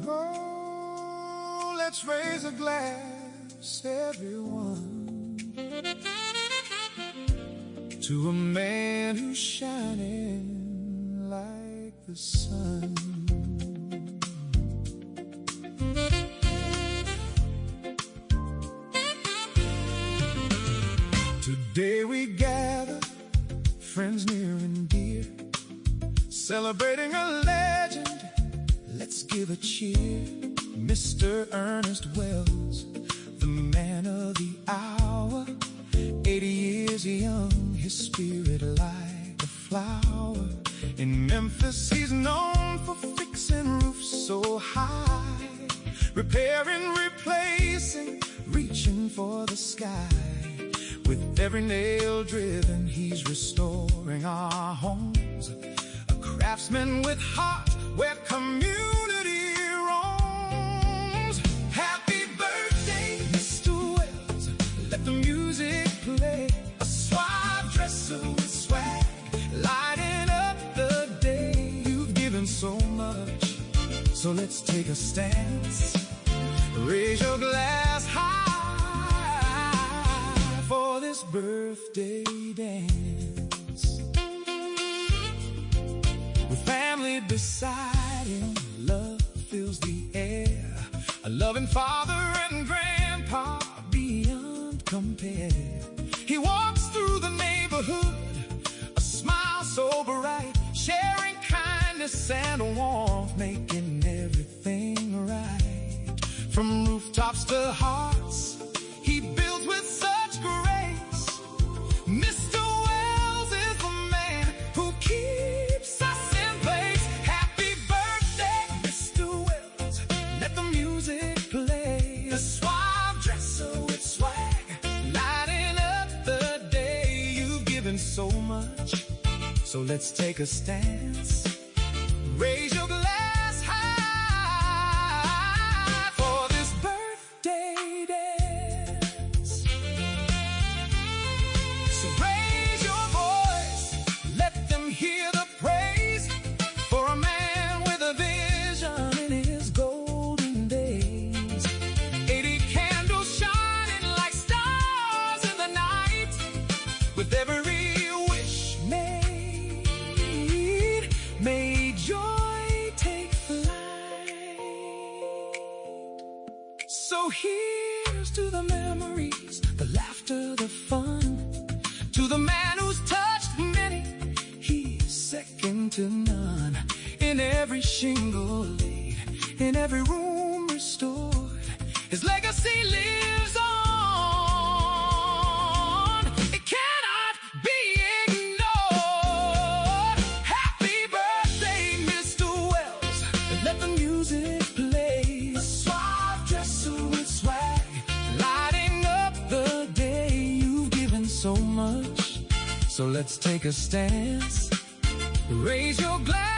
Oh, let's raise a glass, everyone, to a man who's shining like the sun. Today we gather, friends near and dear, celebrating a legend. Let's give a cheer. Mr. Ernest Wells, the man of the hour, 80 years young, his spirit like a flower. In Memphis he's known for fixing roofs so high, repairing, replacing, reaching for the sky. With every nail driven, he's restoring our homes. A craftsman with heart where community roams. Happy birthday, Mr. Wells, let the music play. A suave dresser with swag, lighting up the day. You've given so much, so let's take a stance. Raise your glass high for this birthday dance. With family beside him, love fills the air. A loving father and grandpa beyond compare. He walks through the neighborhood, a smile so bright, sharing kindness and warmth, making everything right. From rooftops to hearts, he builds with such grace. Mr. Wells is the man who keeps us in place. Happy birthday, Mr. Wells, let the music play. A suave dresser with swag, lighting up the day. You've given so much, so let's take a stance. Raise your glass high for this birthday dance. So raise your voice, let them hear the praise for a man with a vision in his golden days. 80 candles shining like stars in the night, with every wish made, may joy take flight. So here's to the memories, the laughter, the fun, to the man who's touched many, he's second to none. In every shingle laid, in every room restored, his legacy lives on. It cannot be ignored. Happy birthday, Mr. Wells, let the music play. A suave dresser with swag, lighting up the day. You've given so much, so let's take a stance. Raise your glass